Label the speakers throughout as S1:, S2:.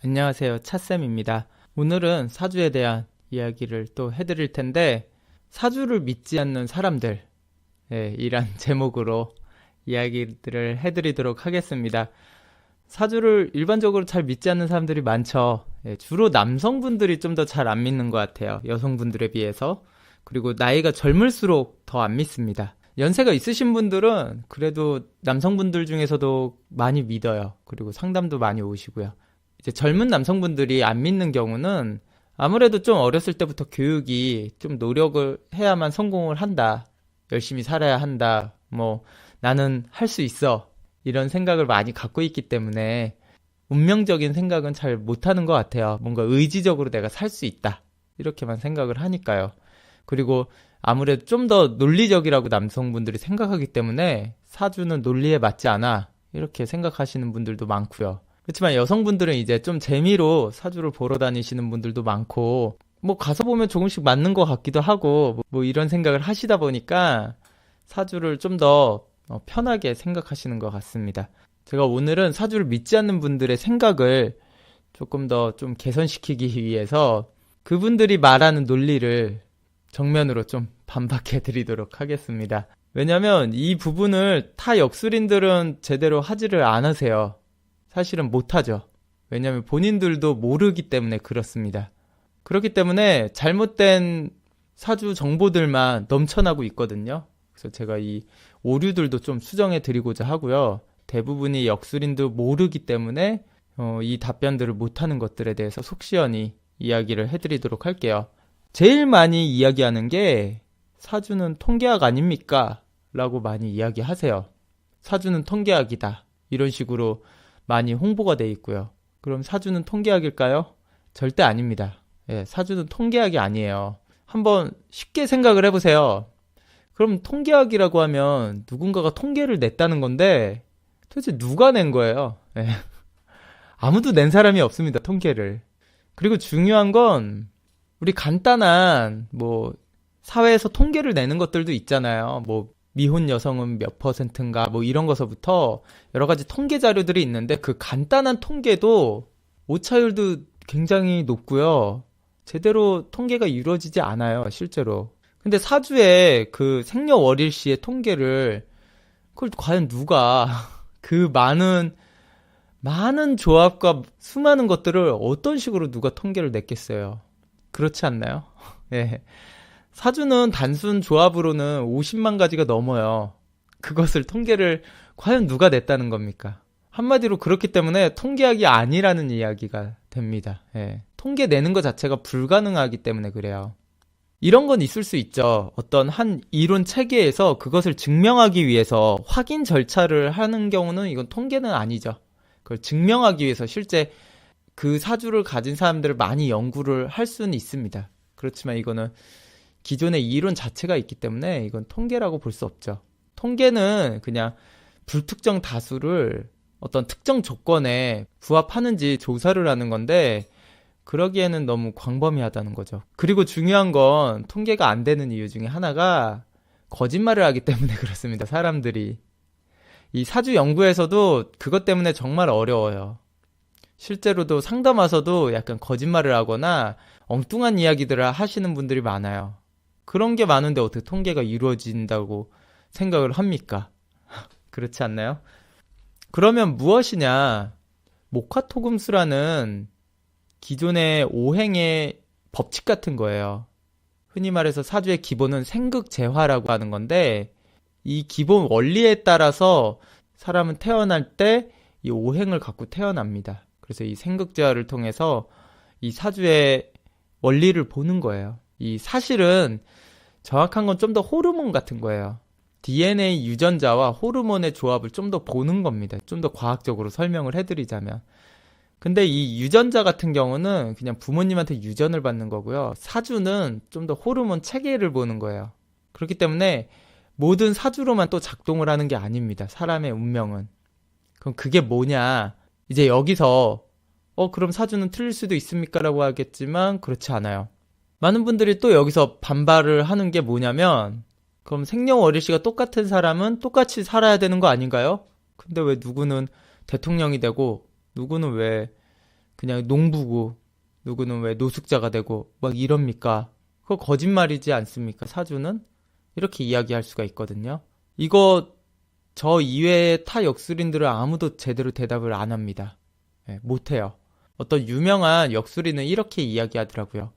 S1: 안녕하세요. 차쌤입니다. 오늘은 사주에 대한 이야기를 또 해드릴 텐데, 사주를 믿지 않는 사람들, 이란 제목으로 이야기들을 해드리도록 하겠습니다. 사주를 일반적으로 잘 믿지 않는 사람들이 많죠. 주로 남성분들이 좀 더 잘 안 믿는 것 같아요. 여성분들에 비해서. 그리고 나이가 젊을수록 더 안 믿습니다. 연세가 있으신 분들은 그래도 남성분들 중에서도 많이 믿어요. 그리고 상담도 많이 오시고요. 이제 젊은 남성분들이 안 믿는 경우는 아무래도 좀 어렸을 때부터 교육이 좀 노력을 해야만 성공을 한다. 열심히 살아야 한다. 나는 할 수 있어. 이런 생각을 많이 갖고 있기 때문에 운명적인 생각은 잘 못하는 것 같아요. 뭔가 의지적으로 내가 살 수 있다. 이렇게만 생각을 하니까요. 그리고 아무래도 좀 더 논리적이라고 남성분들이 생각하기 때문에 사주는 논리에 맞지 않아. 이렇게 생각하시는 분들도 많고요. 그렇지만 여성분들은 이제 좀 재미로 사주를 보러 다니시는 분들도 많고, 가서 보면 조금씩 맞는 것 같기도 하고, 이런 생각을 하시다 보니까 사주를 좀 더 편하게 생각하시는 것 같습니다. 제가 오늘은 사주를 믿지 않는 분들의 생각을 조금 더 좀 개선시키기 위해서 그분들이 말하는 논리를 정면으로 좀 반박해 드리도록 하겠습니다. 왜냐면 이 부분을 타 역술인들은 제대로 하지를 않으세요. 사실은 못하죠. 왜냐면 본인들도 모르기 때문에 그렇습니다. 그렇기 때문에 잘못된 사주 정보들만 넘쳐나고 있거든요. 그래서 제가 이 오류들도 좀 수정해 드리고자 하고요. 대부분이 역술인도 모르기 때문에 이 답변들을 못하는 것들에 대해서 속 시원히 이야기를 해드리도록 할게요. 제일 많이 이야기하는 게 사주는 통계학 아닙니까? 라고 많이 이야기하세요. 사주는 통계학이다. 이런 식으로 많이 홍보가 돼 있고요. 그럼 사주는 통계학일까요? 절대 아닙니다. 사주는 통계학이 아니에요. 한번 쉽게 생각을 해보세요. 그럼 통계학이라고 하면 누군가가 통계를 냈다는 건데 도대체 누가 낸 거예요? 아무도 낸 사람이 없습니다. 통계를. 그리고 중요한 건 우리 간단한 사회에서 통계를 내는 것들도 있잖아요. 미혼 여성은 몇 %인가 이런 거서부터 여러 가지 통계 자료들이 있는데 그 간단한 통계도 오차율도 굉장히 높고요. 제대로 통계가 이루어지지 않아요, 실제로. 근데 사주에 그 생년월일시의 통계를 그걸 과연 누가 그 많은 조합과 수많은 것들을 어떤 식으로 누가 통계를 냈겠어요? 그렇지 않나요? 사주는 단순 조합으로는 50만 가지가 넘어요. 그것을 통계를 과연 누가 냈다는 겁니까? 한마디로 그렇기 때문에 통계학이 아니라는 이야기가 됩니다. 통계 내는 것 자체가 불가능하기 때문에 그래요. 이런 건 있을 수 있죠. 어떤 한 이론 체계에서 그것을 증명하기 위해서 확인 절차를 하는 경우는 이건 통계는 아니죠. 그걸 증명하기 위해서 실제 그 사주를 가진 사람들을 많이 연구를 할 수는 있습니다. 그렇지만 이거는 기존의 이론 자체가 있기 때문에 이건 통계라고 볼 수 없죠. 통계는 그냥 불특정 다수를 어떤 특정 조건에 부합하는지 조사를 하는 건데 그러기에는 너무 광범위하다는 거죠. 그리고 중요한 건 통계가 안 되는 이유 중에 하나가 거짓말을 하기 때문에 그렇습니다. 사람들이. 이 사주 연구에서도 그것 때문에 정말 어려워요. 실제로도 상담 와서도 약간 거짓말을 하거나 엉뚱한 이야기들을 하시는 분들이 많아요. 그런 게 많은데 어떻게 통계가 이루어진다고 생각을 합니까? 그렇지 않나요? 그러면 무엇이냐? 목화토금수라는 기존의 오행의 법칙 같은 거예요. 흔히 말해서 사주의 기본은 생극재화라고 하는 건데 이 기본 원리에 따라서 사람은 태어날 때 이 오행을 갖고 태어납니다. 그래서 이 생극재화를 통해서 이 사주의 원리를 보는 거예요. 이 사실은 정확한 건 좀 더 호르몬 같은 거예요. DNA 유전자와 호르몬의 조합을 좀 더 보는 겁니다. 좀 더 과학적으로 설명을 해드리자면. 근데 이 유전자 같은 경우는 그냥 부모님한테 유전을 받는 거고요. 사주는 좀 더 호르몬 체계를 보는 거예요. 그렇기 때문에 모든 사주로만 또 작동을 하는 게 아닙니다. 사람의 운명은. 그럼 그게 뭐냐? 이제 여기서 그럼 사주는 틀릴 수도 있습니까? 라고 하겠지만 그렇지 않아요. 많은 분들이 또 여기서 반발을 하는 게 뭐냐면 그럼 생년월일시가 똑같은 사람은 똑같이 살아야 되는 거 아닌가요? 근데 왜 누구는 대통령이 되고 누구는 왜 그냥 농부고 누구는 왜 노숙자가 되고 막 이럽니까? 그거 거짓말이지 않습니까? 사주는? 이렇게 이야기할 수가 있거든요. 이거 저 이외의 타 역술인들은 아무도 제대로 대답을 안 합니다. 네, 못해요. 어떤 유명한 역술인은 이렇게 이야기하더라고요.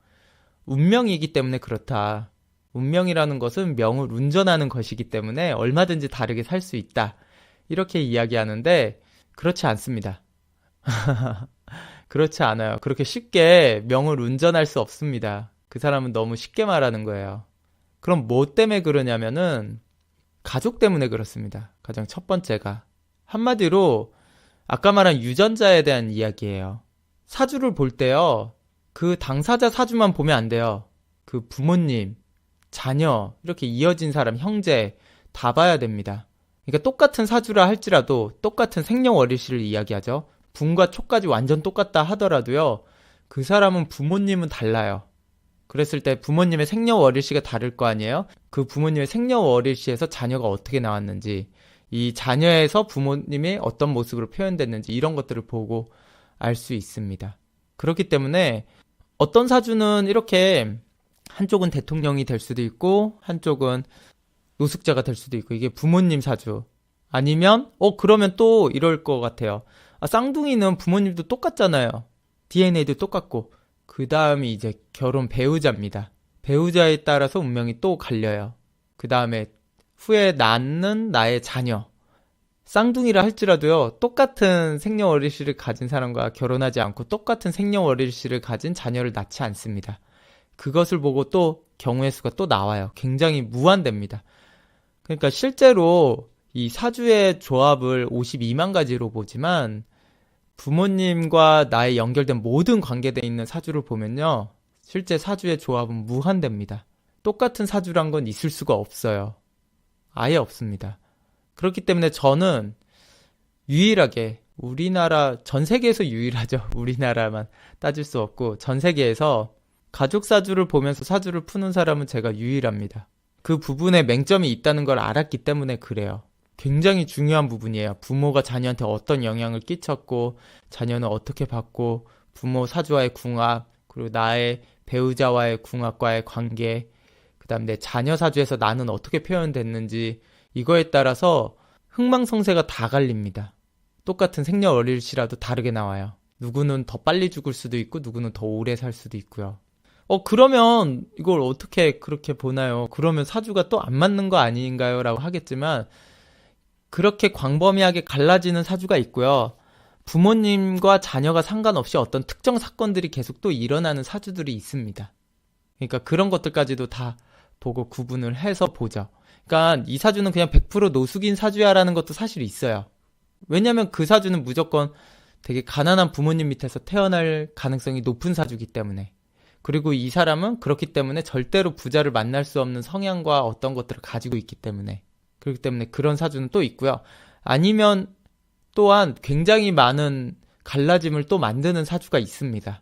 S1: 운명이기 때문에 그렇다. 운명이라는 것은 명을 운전하는 것이기 때문에 얼마든지 다르게 살 수 있다. 이렇게 이야기하는데 그렇지 않습니다. 그렇지 않아요. 그렇게 쉽게 명을 운전할 수 없습니다. 그 사람은 너무 쉽게 말하는 거예요. 그럼 뭐 때문에 그러냐면은 가족 때문에 그렇습니다. 가장 첫 번째가. 한마디로 아까 말한 유전자에 대한 이야기예요. 사주를 볼 때요. 그 당사자 사주만 보면 안 돼요. 그 부모님, 자녀, 이렇게 이어진 사람, 형제 다 봐야 됩니다. 그러니까 똑같은 사주라 할지라도 똑같은 생년월일시를 이야기하죠. 분과 초까지 완전 똑같다 하더라도요. 그 사람은 부모님은 달라요. 그랬을 때 부모님의 생년월일시가 다를 거 아니에요? 그 부모님의 생년월일시에서 자녀가 어떻게 나왔는지, 이 자녀에서 부모님이 어떤 모습으로 표현됐는지 이런 것들을 보고 알 수 있습니다. 그렇기 때문에 어떤 사주는 이렇게 한쪽은 대통령이 될 수도 있고 한쪽은 노숙자가 될 수도 있고 이게 부모님 사주. 아니면 그러면 또 이럴 것 같아요. 쌍둥이는 부모님도 똑같잖아요. DNA도 똑같고 그 다음이 이제 결혼 배우자입니다. 배우자에 따라서 운명이 또 갈려요. 그 다음에 후에 낳는 나의 자녀. 쌍둥이라 할지라도요. 똑같은 생년월일시를 가진 사람과 결혼하지 않고 똑같은 생년월일시를 가진 자녀를 낳지 않습니다. 그것을 보고 또 경우의 수가 또 나와요. 굉장히 무한대입니다. 그러니까 실제로 이 사주의 조합을 52만 가지로 보지만 부모님과 나의 연결된 모든 관계되어 있는 사주를 보면요. 실제 사주의 조합은 무한대입니다. 똑같은 사주란 건 있을 수가 없어요. 아예 없습니다. 그렇기 때문에 저는 유일하게 전 세계에서 유일하죠. 우리나라만 따질 수 없고 전 세계에서 가족 사주를 보면서 사주를 푸는 사람은 제가 유일합니다. 그 부분에 맹점이 있다는 걸 알았기 때문에 그래요. 굉장히 중요한 부분이에요. 부모가 자녀한테 어떤 영향을 끼쳤고 자녀는 어떻게 받고 부모 사주와의 궁합 그리고 나의 배우자와의 궁합과의 관계 그 다음 내 자녀 사주에서 나는 어떻게 표현됐는지 이거에 따라서 흥망성쇠가 다 갈립니다. 똑같은 생년월일시라도 다르게 나와요. 누구는 더 빨리 죽을 수도 있고 누구는 더 오래 살 수도 있고요. 그러면 이걸 어떻게 그렇게 보나요? 그러면 사주가 또 안 맞는 거 아닌가요? 라고 하겠지만 그렇게 광범위하게 갈라지는 사주가 있고요. 부모님과 자녀가 상관없이 어떤 특정 사건들이 계속 또 일어나는 사주들이 있습니다. 그러니까 그런 것들까지도 다 보고 구분을 해서 보죠. 그러니까 이 사주는 그냥 100% 노숙인 사주야라는 것도 사실 있어요. 왜냐면 그 사주는 무조건 되게 가난한 부모님 밑에서 태어날 가능성이 높은 사주이기 때문에 그리고 이 사람은 그렇기 때문에 절대로 부자를 만날 수 없는 성향과 어떤 것들을 가지고 있기 때문에 그렇기 때문에 그런 사주는 또 있고요. 아니면 또한 굉장히 많은 갈라짐을 또 만드는 사주가 있습니다.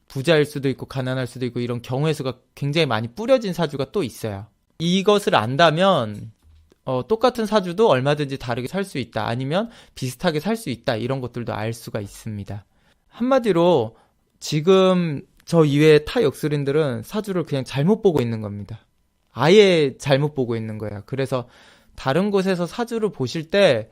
S1: 부자일 수도 있고 가난할 수도 있고 이런 경우의 수가 굉장히 많이 뿌려진 사주가 또 있어요. 이것을 안다면 똑같은 사주도 얼마든지 다르게 살 수 있다. 아니면 비슷하게 살 수 있다. 이런 것들도 알 수가 있습니다. 한마디로 지금 저 이외의 타 역술인들은 사주를 그냥 잘못 보고 있는 겁니다. 아예 잘못 보고 있는 거예요. 그래서 다른 곳에서 사주를 보실 때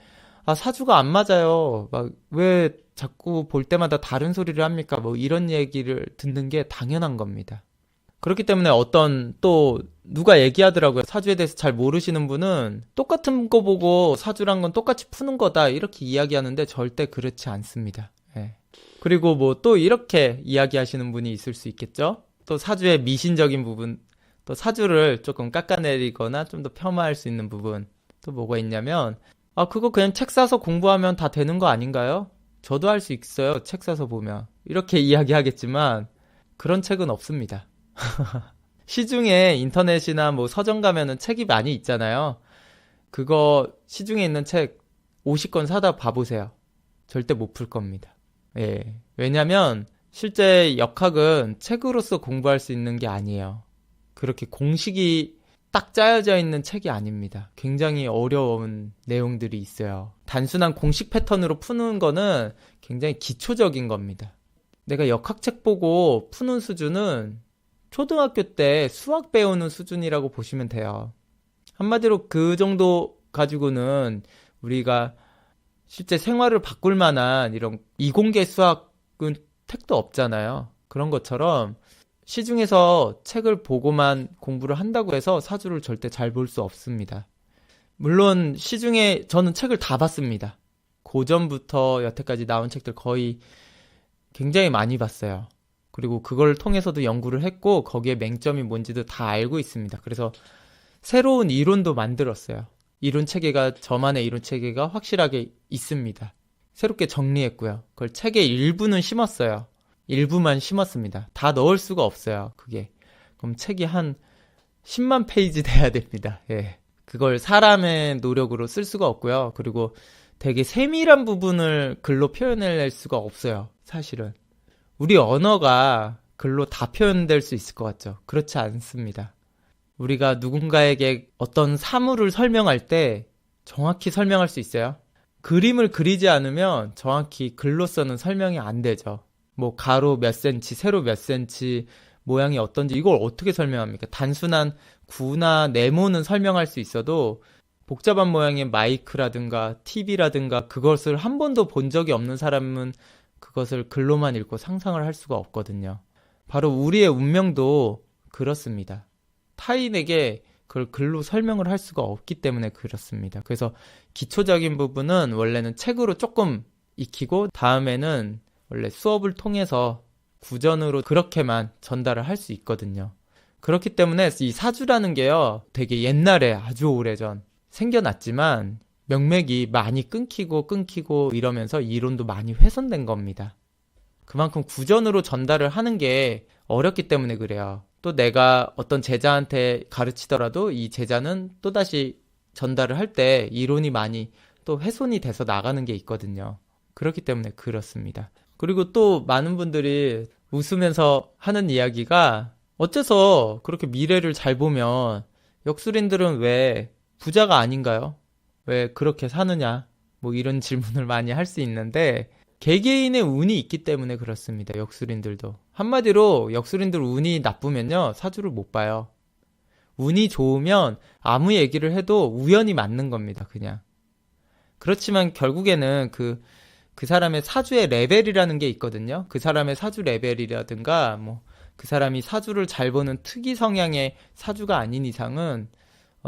S1: 사주가 안 맞아요. 막 왜 자꾸 볼 때마다 다른 소리를 합니까? 뭐 이런 얘기를 듣는 게 당연한 겁니다. 그렇기 때문에 또 누가 얘기하더라고요. 사주에 대해서 잘 모르시는 분은 똑같은 거 보고 사주란 건 똑같이 푸는 거다 이렇게 이야기하는데 절대 그렇지 않습니다. 예. 그리고 뭐 또 이렇게 이야기하시는 분이 있을 수 있겠죠. 또 사주의 미신적인 부분, 또 사주를 조금 깎아내리거나 좀 더 폄하할 수 있는 부분 또 뭐가 있냐면 그거 그냥 책 사서 공부하면 다 되는 거 아닌가요? 저도 할 수 있어요. 책 사서 보면. 이렇게 이야기하겠지만 그런 책은 없습니다. 시중에 인터넷이나 뭐 서점 가면은 책이 많이 있잖아요. 그거 시중에 있는 책 50권 사다 봐보세요. 절대 못 풀 겁니다. 예. 왜냐면 실제 역학은 책으로서 공부할 수 있는 게 아니에요. 그렇게 공식이 딱 짜여져 있는 책이 아닙니다. 굉장히 어려운 내용들이 있어요. 단순한 공식 패턴으로 푸는 거는 굉장히 기초적인 겁니다. 내가 역학책 보고 푸는 수준은 초등학교 때 수학 배우는 수준이라고 보시면 돼요. 한마디로 그 정도 가지고는 우리가 실제 생활을 바꿀 만한 이런 이공계 수학은 택도 없잖아요. 그런 것처럼 시중에서 책을 보고만 공부를 한다고 해서 사주를 절대 잘 볼 수 없습니다. 물론 시중에 저는 책을 다 봤습니다. 고전부터 여태까지 나온 책들 거의 굉장히 많이 봤어요. 그리고 그걸 통해서도 연구를 했고 거기에 맹점이 뭔지도 다 알고 있습니다. 그래서 새로운 이론도 만들었어요. 이론 체계가 저만의 이론 체계가 확실하게 있습니다. 새롭게 정리했고요. 그걸 책의 일부는 심었어요. 일부만 심었습니다. 다 넣을 수가 없어요. 그게. 그럼 책이 한 10만 페이지 돼야 됩니다. 예. 그걸 사람의 노력으로 쓸 수가 없고요. 그리고 되게 세밀한 부분을 글로 표현할 수가 없어요. 사실은. 우리 언어가 글로 다 표현될 수 있을 것 같죠? 그렇지 않습니다. 우리가 누군가에게 어떤 사물을 설명할 때 정확히 설명할 수 있어요. 그림을 그리지 않으면 정확히 글로서는 설명이 안 되죠. 뭐 가로 몇 센치, 세로 몇 센치, 모양이 어떤지 이걸 어떻게 설명합니까? 단순한 구나 네모는 설명할 수 있어도 복잡한 모양의 마이크라든가 TV라든가 그것을 한 번도 본 적이 없는 사람은 그것을 글로만 읽고 상상을 할 수가 없거든요. 바로 우리의 운명도 그렇습니다. 타인에게 그걸 글로 설명을 할 수가 없기 때문에 그렇습니다. 그래서 기초적인 부분은 원래는 책으로 조금 익히고 다음에는 원래 수업을 통해서 구전으로 그렇게만 전달을 할 수 있거든요. 그렇기 때문에 이 사주라는 게요, 되게 옛날에 아주 오래전 생겨났지만 명맥이 많이 끊기고 이러면서 이론도 많이 훼손된 겁니다. 그만큼 구전으로 전달을 하는 게 어렵기 때문에 그래요. 또 내가 어떤 제자한테 가르치더라도 이 제자는 또다시 전달을 할 때 이론이 많이 또 훼손이 돼서 나가는 게 있거든요. 그렇기 때문에 그렇습니다. 그리고 또 많은 분들이 웃으면서 하는 이야기가 어째서 그렇게 미래를 잘 보면 역술인들은 왜 부자가 아닌가요? 왜 그렇게 사느냐? 뭐 이런 질문을 많이 할 수 있는데 개개인의 운이 있기 때문에 그렇습니다. 역술인들도. 한마디로 역술인들 운이 나쁘면요. 사주를 못 봐요. 운이 좋으면 아무 얘기를 해도 우연히 맞는 겁니다. 그냥. 그렇지만 결국에는 그 사람의 사주의 레벨이라는 게 있거든요. 그 사람의 사주 레벨이라든가 뭐 그 사람이 사주를 잘 보는 특이 성향의 사주가 아닌 이상은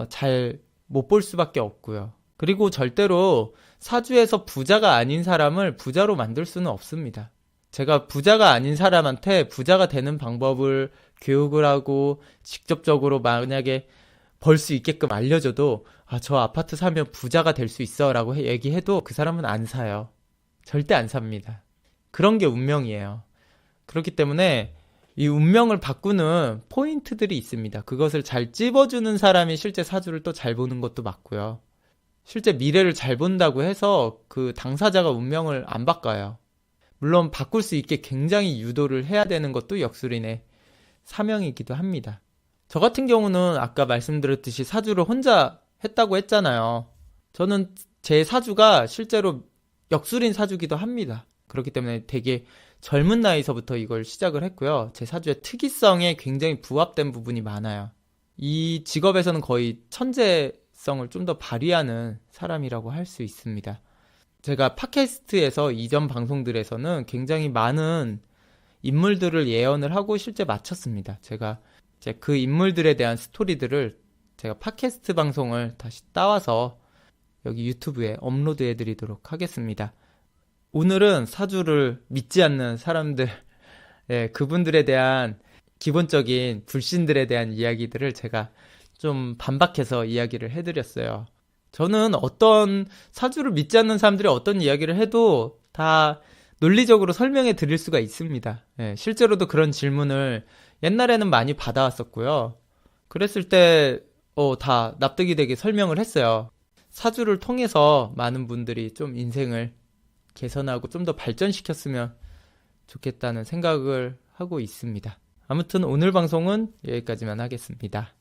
S1: 잘 못 볼 수밖에 없고요. 그리고 절대로 사주에서 부자가 아닌 사람을 부자로 만들 수는 없습니다. 제가 부자가 아닌 사람한테 부자가 되는 방법을 교육을 하고 직접적으로 만약에 벌 수 있게끔 알려줘도 저 아파트 사면 부자가 될 수 있어 라고 얘기해도 그 사람은 안 사요. 절대 안 삽니다. 그런 게 운명이에요. 그렇기 때문에 이 운명을 바꾸는 포인트들이 있습니다. 그것을 잘 찝어주는 사람이 실제 사주를 또 잘 보는 것도 맞고요. 실제 미래를 잘 본다고 해서 그 당사자가 운명을 안 바꿔요. 물론 바꿀 수 있게 굉장히 유도를 해야 되는 것도 역술인의 사명이기도 합니다. 저 같은 경우는 아까 말씀드렸듯이 사주를 혼자 했다고 했잖아요. 저는 제 사주가 실제로 역술인 사주기도 합니다. 그렇기 때문에 되게 젊은 나이서부터 이걸 시작을 했고요. 제 사주의 특이성에 굉장히 부합된 부분이 많아요. 이 직업에서는 거의 천재성을 좀 더 발휘하는 사람이라고 할 수 있습니다. 제가 팟캐스트에서 이전 방송들에서는 굉장히 많은 인물들을 예언을 하고 실제 마쳤습니다. 제가 이제 그 인물들에 대한 스토리들을 제가 팟캐스트 방송을 다시 따와서 여기 유튜브에 업로드해 드리도록 하겠습니다. 오늘은 사주를 믿지 않는 사람들, 그분들에 대한 기본적인 불신들에 대한 이야기들을 제가 좀 반박해서 이야기를 해드렸어요. 저는 어떤 사주를 믿지 않는 사람들이 어떤 이야기를 해도 다 논리적으로 설명해 드릴 수가 있습니다. 실제로도 그런 질문을 옛날에는 많이 받아왔었고요. 그랬을 때 다 납득이 되게 설명을 했어요. 사주를 통해서 많은 분들이 좀 인생을 개선하고 좀 더 발전시켰으면 좋겠다는 생각을 하고 있습니다. 아무튼 오늘 방송은 여기까지만 하겠습니다.